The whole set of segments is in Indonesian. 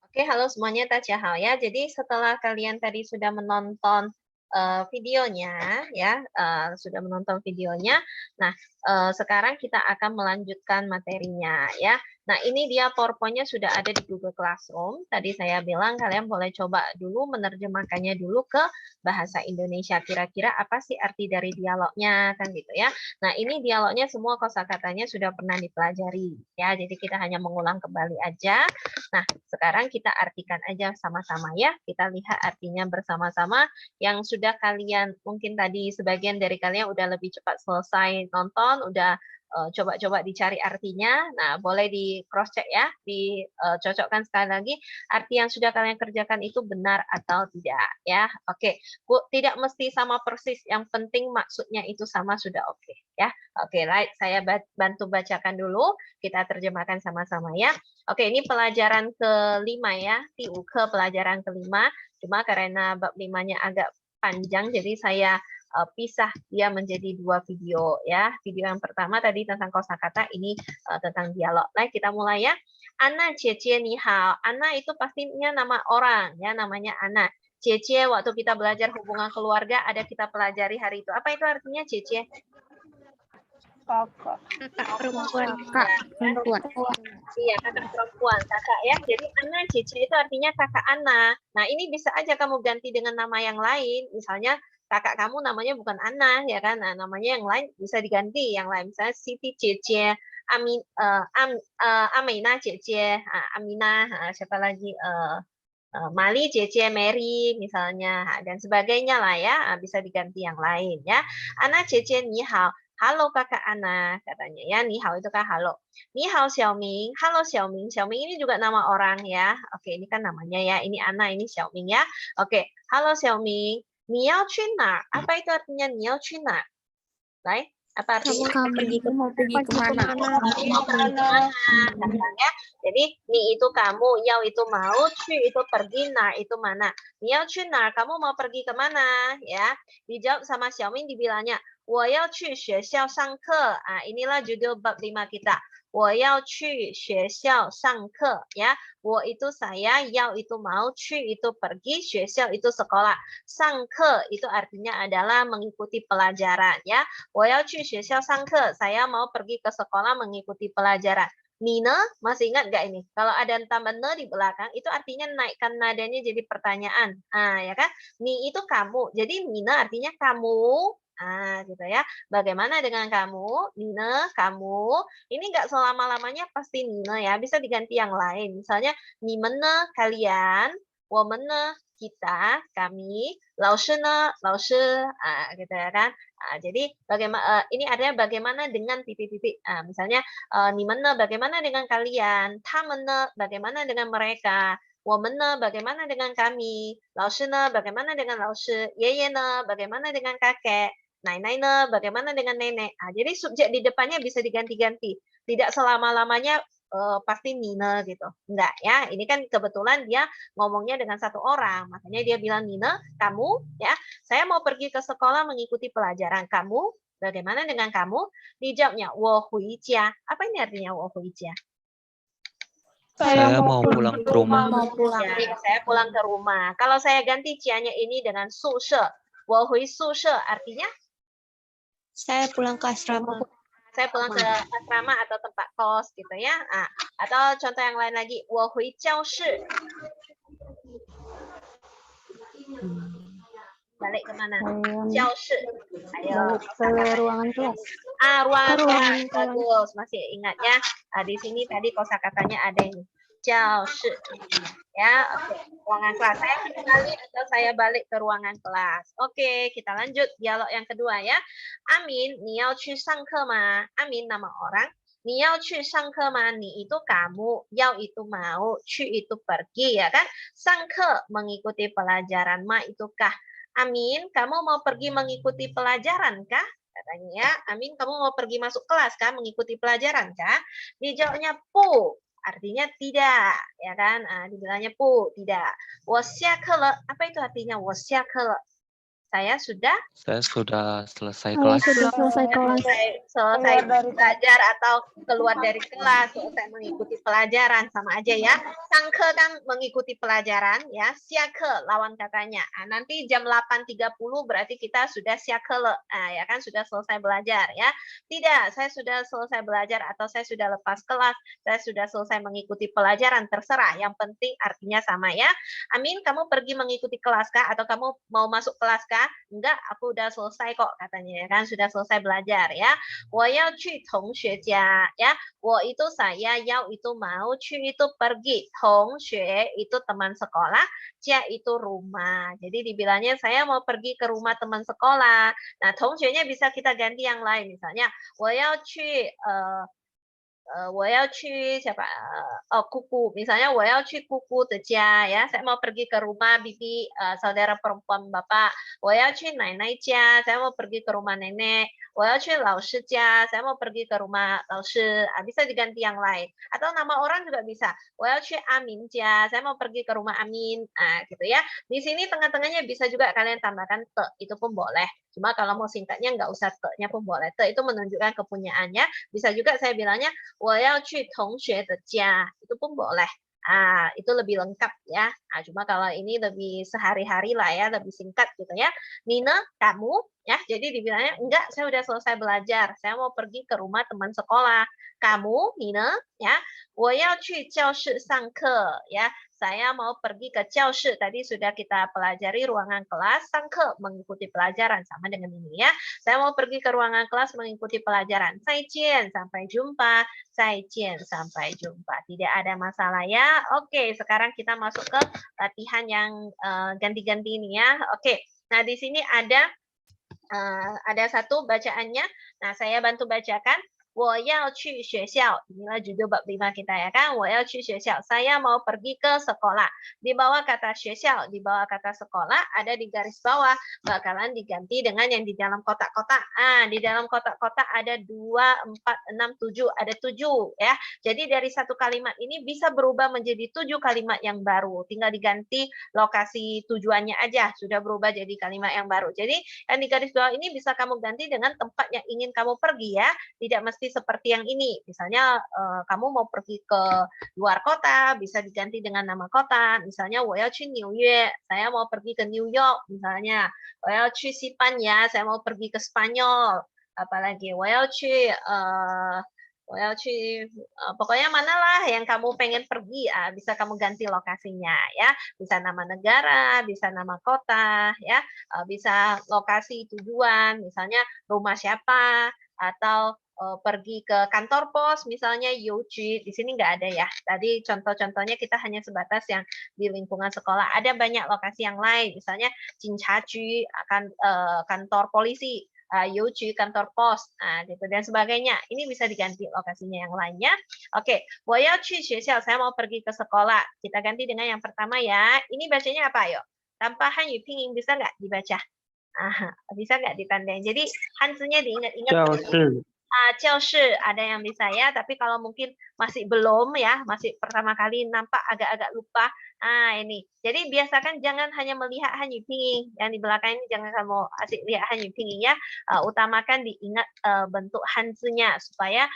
Oke, halo semuanya, Tachia ya. Jadi setelah kalian tadi sudah menonton videonya, ya, sudah menonton videonya. Nah, sekarang kita akan melanjutkan materinya, ya. Nah, ini dia PowerPoint-nya sudah ada di Google Classroom. Tadi saya bilang kalian boleh coba dulu menerjemahkannya dulu ke bahasa Indonesia. Kira-kira apa sih arti dari dialognya, kan gitu ya. Nah, ini dialognya semua kosakatanya sudah pernah dipelajari, ya. Jadi kita hanya mengulang kembali aja. Nah, sekarang kita artikan aja sama-sama ya. Kita lihat artinya bersama-sama. Yang sudah kalian, mungkin tadi sebagian dari kalian udah lebih cepat selesai nonton, udah coba-coba dicari artinya. Nah, boleh di cross check ya, dicocokkan sekali lagi arti yang sudah kalian kerjakan itu benar atau tidak ya. Oke, Bu, tidak mesti sama persis, yang penting maksudnya itu sama sudah oke ya. Oke, right, saya bantu bacakan dulu, kita terjemahkan sama-sama ya. Oke, ini pelajaran kelima ya, ke pelajaran kelima. Cuma karena bab 5-nya agak panjang, jadi saya pisah dia menjadi 2 video ya. Video yang pertama tadi tentang kosakata, ini tentang dialog. Nah, kita mulai ya. Ana, Cece, ni hao. Ana itu pastinya nama orang ya, namanya Ana. Cece, waktu kita belajar hubungan keluarga ada kita pelajari hari itu. Apa itu artinya Cece? Kakak. Perempuan. Iya, kakak perempuan, kakak ya. Jadi Ana, Cici itu artinya kakak Ana. Nah, ini bisa aja kamu ganti dengan nama yang lain. Misalnya kakak kamu namanya bukan Ana, ya kan? Nah, namanya yang lain bisa diganti. Yang lain misalnya Siti Cici, Amina Cici, Amina, siapa lagi? Mali, Cici, Mary misalnya, dan sebagainya lah ya. Bisa diganti yang lain ya. Ana, Cici, ni hao. Halo kakak Ana, katanya ya. Ni hao itu kan halo. Ni hao Xiaoming. Halo Xiaoming. Xiaoming ini juga nama orang ya. Oke, ini kan namanya ya. Ini Ana, ini Xiaoming ya. Oke, halo Xiaoming. Ni yao qu na? Apa itu artinya ni yao qu na? Baik, apa artinya? Kamu mau pergi kemana? Mau pergi kemana? Katanya. Jadi, ni itu kamu, yao itu mau, cu itu pergi, na itu mana. Ni yao qu na? Kamu mau pergi kemana? Ya, dijawab sama Xiaoming, dibilangnya, 我要去学校上课. Inilah judul bab 5 kita. 我要去学校上课 ya. 我 itu saya, yao itu mau, cu itu pergi, 学校 itu sekolah. 上课 itu artinya adalah mengikuti pelajaran ya. 我要去学校上课. Saya mau pergi ke sekolah mengikuti pelajaran. Nina, masih ingat nggak ini? Kalau ada tambah ne di belakang, itu artinya naikkan nadanya jadi pertanyaan. Ya kan? Ni itu kamu. Jadi Nina artinya kamu. Gitu ya. Bagaimana dengan kamu? Nina, kamu. Ini nggak selama-lamanya pasti Nina ya. Bisa diganti yang lain. Misalnya, ni mene, kalian. Wo mene, kita, kami. Lao shi ne, lao shi. Gitu ya kan. Jadi, bagaimana, ini artinya bagaimana dengan titik-titik. Misalnya, ni mene, bagaimana dengan kalian? Ta mene, bagaimana dengan mereka? 我们呢 bagaimana dengan kami? 老师呢 bagaimana dengan 老师? 爷爷呢 bagaimana dengan kakek? Nai-nai ne bagaimana dengan nenek? Jadi subjek di depannya bisa diganti-ganti. Tidak selama-lamanya pasti Nina gitu. Enggak ya. Ini kan kebetulan dia ngomongnya dengan satu orang. Makanya dia bilang, Nina, kamu ya, saya mau pergi ke sekolah mengikuti pelajaran. Kamu, bagaimana dengan kamu? Dijawabnya, 我回家. Apa ini artinya 我回家? Saya mau pulang ke rumah. Ya, saya pulang ke rumah. Kalau saya ganti cianya ini dengan 宿舍, 我回宿舍 artinya? Saya pulang ke asrama. Saya pulang ke asrama atau tempat kos gitu ya. Atau contoh yang lain lagi, 我回教室. Balik kemana? 教室. Ayo. Ke ruangan kelas. Ruangan kelas. Bagus, masih ingat ya. Di sini tadi kosakatanya ada ini. 教室. Ya, oke. Ruangan kelas. Saya kembali atau saya balik ke ruangan kelas. Oke, kita lanjut dialog yang kedua ya. Amin, 你要去上课吗? Amin nama orang. 你要去上课吗? Ni itu kamu, yao itu mau, cu itu pergi ya kan? 上课 mengikuti pelajaran, ma itu kah? Amin, kamu mau pergi mengikuti pelajaran kah? Katanya ya, Amin, kamu mau pergi masuk kelas kah? Mengikuti pelajaran kah? Dijawabnya pu. Artinya tidak, ya kan? Dibilangnya pu, tidak. 我下课了. Apa itu artinya 我下课了? Saya sudah selesai Saya kelas. sudah selesai kelas. selesai belajar atau keluar dari kelas, selesai mengikuti pelajaran, sama aja ya. Sangke kan mengikuti pelajaran ya. Siake lawan katanya. Nanti jam 8.30 berarti kita sudah siake le. Ya kan sudah selesai belajar ya. Tidak, saya sudah selesai belajar atau saya sudah lepas kelas, saya sudah selesai mengikuti pelajaran, terserah. Yang penting artinya sama ya. Amin, kamu pergi mengikuti kelas kah atau kamu mau masuk kelas kah? Enggak, aku udah selesai kok katanya ya kan, sudah selesai belajar ya. 我要去同学家 ya. 我 itu saya, yao itu mau,去 itu pergi, 同学 itu teman sekolah, jia itu rumah. Jadi dibilangnya saya mau pergi ke rumah teman sekolah. Nah, 同学nya bisa kita ganti yang lain, misalnya 我要去我要去 siapa? Kuku. Misalnya 我要去 kuku的家 ya. Saya mau pergi ke rumah bibi saudara perempuan bapak. 我要去奶奶家. Saya mau pergi ke rumah nenek. 我要去老师家. Saya mau pergi ke rumah 老师. Bisa diganti yang lain. Atau nama orang juga bisa. 我要去阿明家. Saya mau pergi ke rumah Amin. Gitu ya. Di sini tengah-tengahnya bisa juga kalian tambahkan te. Itu pun boleh. Cuma kalau mau singkatnya nggak usah te-nya pun boleh. Te itu menunjukkan kepunyaannya. Bisa juga saya bilangnya 我要去同学的家, itu pun boleh. Itu lebih lengkap ya. Cuma kalau ini lebih sehari-hari lah ya, lebih singkat gitu ya. Nina, kamu ya. Jadi dibilangnya enggak, saya udah selesai belajar. Saya mau pergi ke rumah teman sekolah. Kamu, Nina, ya. 我要去教室上课 ya. Saya mau pergi ke 教室. Tadi sudah kita pelajari ruangan kelas, 上课 mengikuti pelajaran sama dengan ini ya. Saya mau pergi ke ruangan kelas mengikuti pelajaran. 再见, sampai jumpa. 再见, sampai jumpa. Tidak ada masalah ya. Oke, sekarang kita masuk ke latihan yang ganti-ganti ini ya. Oke. Nah, di sini ada satu bacaannya. Nah, saya bantu bacakan. 我要去学校. Inilah judul bab 5 kita ya kan. 我要去学校. Saya mau pergi ke sekolah. Di bawah kata 学校, di bawah kata sekolah, ada di garis bawah. Bakalan diganti dengan yang di dalam kotak-kotak. Di dalam kotak-kotak ada 2, 4, 6, 7. Ada 7 ya. Jadi dari satu kalimat ini bisa berubah menjadi 7 kalimat yang baru. Tinggal diganti lokasi tujuannya aja. Sudah berubah jadi kalimat yang baru. Jadi yang di garis bawah ini bisa kamu ganti dengan tempat yang ingin kamu pergi ya. Tidak mesti seperti yang ini. Misalnya kamu mau pergi ke luar kota, bisa diganti dengan nama kota. Misalnya 我要去纽约, saya mau pergi ke New York misalnya. 我要去西班牙, saya mau pergi ke Spanyol. Apalagi 我要去pokoknya manalah yang kamu pengen pergi, bisa kamu ganti lokasinya ya. Bisa nama negara, bisa nama kota ya, bisa lokasi tujuan, misalnya rumah siapa atau pergi ke kantor pos misalnya Yuji, di sini nggak ada ya. Tadi contoh-contohnya kita hanya sebatas yang di lingkungan sekolah. Ada banyak lokasi yang lain, misalnya Jinchaji, kantor polisi, Yuji, kantor pos, gitu dan sebagainya. Ini bisa diganti lokasinya yang lainnya. Oke, 我要去学校, saya mau pergi ke sekolah. Kita ganti dengan yang pertama ya. Ini bacanya apa yuk? Tanpa Hanyu Pinyin bisa nggak dibaca? Bisa nggak ditandain? Jadi Hanzinya diingat-ingat. 教室 Chelsea ada yang bisa ya, tapi kalau mungkin masih belum ya, masih pertama kali nampak agak-agak lupa. Ini. Jadi biasakan jangan hanya melihat Hanyu Pinyin, yang di belakang ini jangan kamu asik lihat Hanyu Pinyin ya. Utamakan diingat bentuk Hanzinya supaya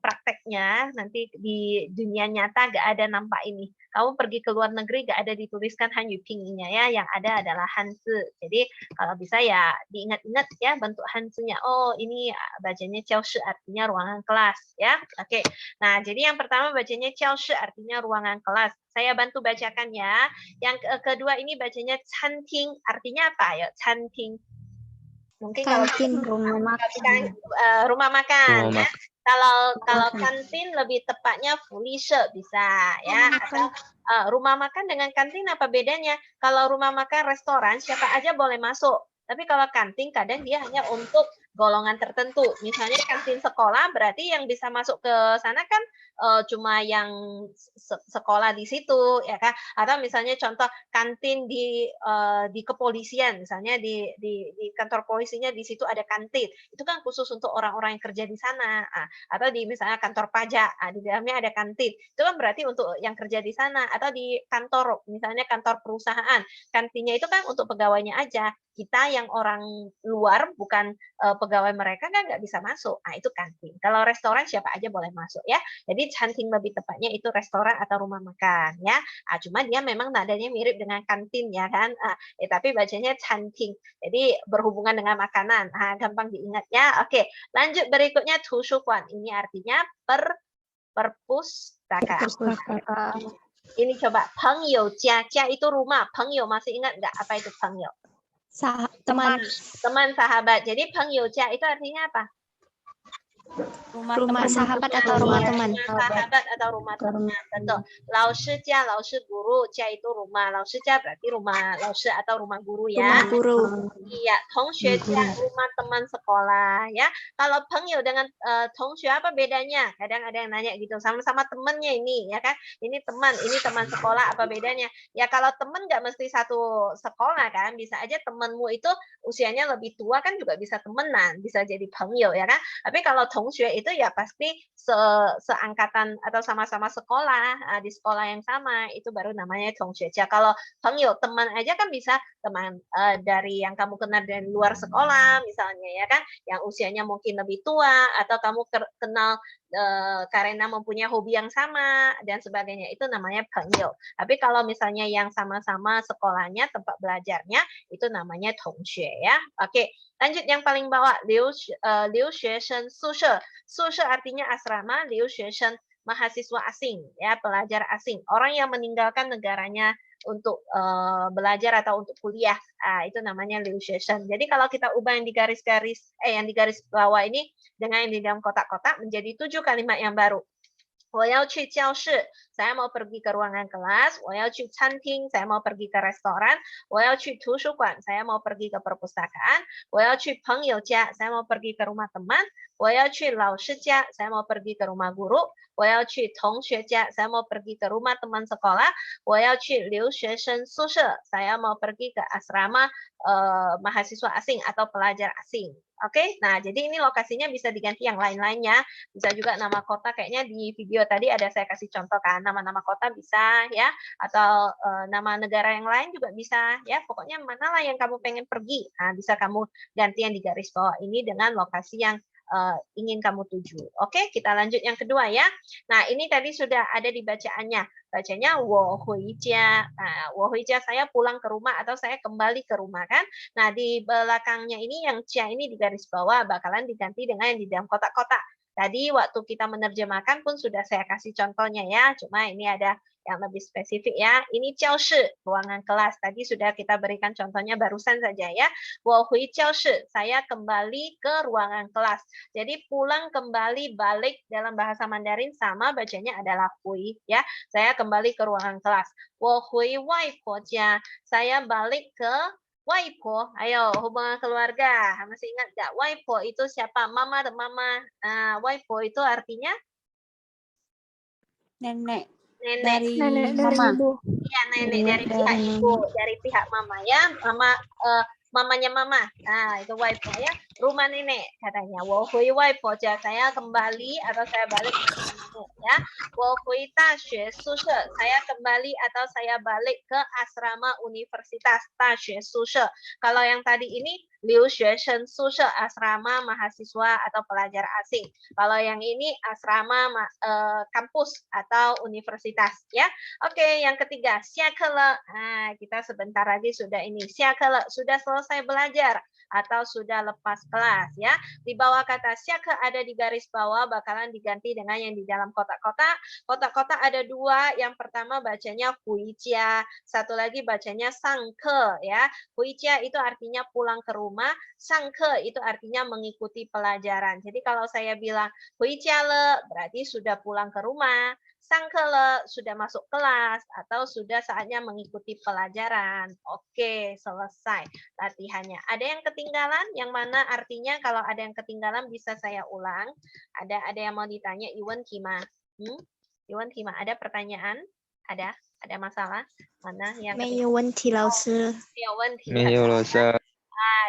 prakteknya nanti di dunia nyata gak ada nampak ini. Kamu pergi ke luar negeri gak ada dituliskan Hanyu Pinyin-nya ya, yang ada adalah Hanzi. Jadi kalau bisa ya diingat-ingat ya bentuk Hanzinya. Oh, ini bacanya 教室 artinya ruangan kelas ya. Oke. Nah, jadi yang pertama bacanya 教室 artinya ruangan kelas. Saya bantu bacakan ya. Yang kedua ini bacanya 餐厅 artinya apa ya? 餐厅. Mungkin Kantin, rumah makan. Rumah makan ya. Rumah Kalau kantin lebih tepatnya 福利社 bisa ya. Atau rumah makan dengan kantin apa bedanya? Kalau rumah makan restoran siapa aja boleh masuk. Tapi kalau kantin kadang dia hanya untuk golongan tertentu. Misalnya kantin sekolah berarti yang bisa masuk ke sana kan cuma yang sekolah di situ ya kan. Atau misalnya contoh kantin di kepolisian, misalnya di kantor polisinya di situ ada kantin. Itu kan khusus untuk orang-orang yang kerja di sana. Atau di misalnya kantor pajak, di dalamnya ada kantin. Itu kan berarti untuk yang kerja di sana. Atau di kantor, misalnya kantor perusahaan, kantinnya itu kan untuk pegawainya aja. kita yang orang luar bukan pegawai mereka kan nggak bisa masuk. Nah, itu kantin. Kalau restoran siapa aja boleh masuk ya. Jadi canting lebih tepatnya itu restoran atau rumah makan ya. Cuma dia memang nadanya mirip dengan kantin ya kan. Tapi bacanya canting. Jadi berhubungan dengan makanan. Gampang diingat ya. Oke, lanjut berikutnya tusukuan. Ini artinya perpustakaan. Ini coba pengyou jia, jia itu rumah, pengyou masih ingat nggak apa itu pengyou? Teman. Teman sahabat. Jadi pengyou jia itu artinya apa? Rumah sahabat atau rumah teman. Rumah sahabat atau rumah teman. Betul. Lao shi jia, lao shi guru, jia itu rumah. Lao shi jia berarti rumah lao shi atau rumah guru ya. Rumah guru. Iya, tongxue jia rumah teman sekolah ya. Kalau pengyou dengan tongxue apa bedanya? Kadang ada yang nanya gitu, sama-sama temannya ini ya kan. Ini teman sekolah apa bedanya? Ya kalau teman nggak mesti satu sekolah kan, bisa aja temanmu itu usianya lebih tua kan juga bisa temenan, bisa jadi pengyou ya kan. Tapi kalau tongxue itu ya pasti seangkatan atau sama-sama sekolah, di sekolah yang sama, itu baru namanya tongxue jia. Kalau pengyou teman aja kan bisa teman dari yang kamu kenal dari luar sekolah misalnya ya kan, yang usianya mungkin lebih tua atau kamu kenal karena mempunyai hobi yang sama dan sebagainya, itu namanya pengyou. Tapi kalau misalnya yang sama-sama sekolahnya, tempat belajarnya, itu namanya tongxue ya. Oke, lanjut yang paling bawah, liu xueshen sushe. Sushe artinya asrama, liu xueshen mahasiswa asing ya, pelajar asing, orang yang meninggalkan negaranya untuk belajar atau untuk kuliah. Itu namanya liu xueshen. Jadi kalau kita ubah yang di garis bawah ini dengan yang di dalam kotak-kotak menjadi 7 kalimat yang baru. 我要去教室, saya mau pergi ke ruangan kelas. 我要去餐厅, saya mau pergi ke restoran. 我要去图书馆, saya mau pergi ke perpustakaan. 我要去朋友家, saya mau pergi ke rumah teman. 我要去老师家, saya mau pergi ke rumah guru. 我要去同学家, saya mau pergi ke rumah teman sekolah. 我要去留学生宿舍, saya mau pergi ke asrama mahasiswa asing atau pelajar asing. Oke, nah jadi ini lokasinya bisa diganti yang lain-lainnya. Bisa juga nama kota, kayaknya di video tadi ada saya kasih contoh kan, nama-nama kota bisa ya, atau nama negara yang lain juga bisa ya. Pokoknya manalah yang kamu pengen pergi, bisa kamu ganti yang di garis bawah ini dengan lokasi yang ingin kamu tuju. Oke, kita lanjut yang kedua ya. Nah, ini tadi sudah ada di bacaannya. Bacanya wo hui jia. Wo hui jia saya pulang ke rumah atau saya kembali ke rumah kan. Nah, di belakangnya ini yang jia ini di garis bawah bakalan diganti dengan yang di dalam kotak-kotak. Tadi waktu kita menerjemahkan pun sudah saya kasih contohnya ya. Cuma ini ada yang lebih spesifik ya. Ini jiaoshi, ruangan kelas. Tadi sudah kita berikan contohnya barusan saja ya. Wo hui jiaoshi, saya kembali ke ruangan kelas. Jadi pulang kembali balik dalam bahasa Mandarin sama bacanya adalah hui ya. Saya kembali ke ruangan kelas. Wo hui waipo jia, saya balik ke waipo. Ayo, hubungan keluarga. Masih ingat nggak? Waipo itu siapa? Mama dan mama. Waipo itu artinya Nenek nenek. Nenek dari mama. ibu. Iya, nenek dari pihak ibu, dari pihak mama ya. Mamanya mama. Itu waipo ya. Rumah nenek katanya. Wo hui waipo jia, saya kembali atau saya balik ke nenek ya. Wo hui daxue sushe, saya kembali atau saya balik ke asrama universitas. Daxue sushe. Kalau yang tadi ini liu xueshen sushe, asrama mahasiswa atau pelajar asing. Kalau yang ini asrama kampus atau universitas ya. Oke, yang ketiga, xiakele. Kita sebentar lagi sudah ini. Xiakele, sudah selesai belajar atau sudah lepas kelas ya. Di bawah kata xiake ada di garis bawah bakalan diganti dengan yang di dalam kotak-kotak. Kotak-kotak ada 2. Yang pertama bacanya huijia, satu lagi bacanya sangke ya. Huijia itu artinya pulang ke rumah, sangke itu artinya mengikuti pelajaran. Jadi kalau saya bilang huijia le berarti sudah pulang ke rumah. Sangkele sudah masuk kelas atau sudah saatnya mengikuti pelajaran. Oke, selesai latihannya. Ada yang ketinggalan? Yang mana artinya kalau ada yang ketinggalan bisa saya ulang. Ada yang mau ditanya? Iwan Kima. Iwan Kima, ada pertanyaan? Ada masalah? Mana yang ketinggalan? 没有问题，老师。没有问题。没有了，是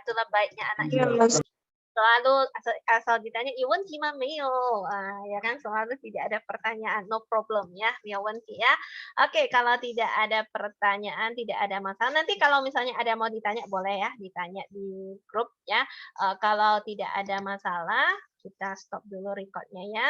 Itulah baiknya anak Selalu asal ditanya, "有问题吗？没有." Ya kan, selalu tidak ada pertanyaan, no problem ya, 没有问题 ya. Oke, kalau tidak ada pertanyaan, tidak ada masalah, nanti kalau misalnya ada mau ditanya boleh ya, ditanya di grup ya. Kalau tidak ada masalah, kita stop dulu record-nya ya.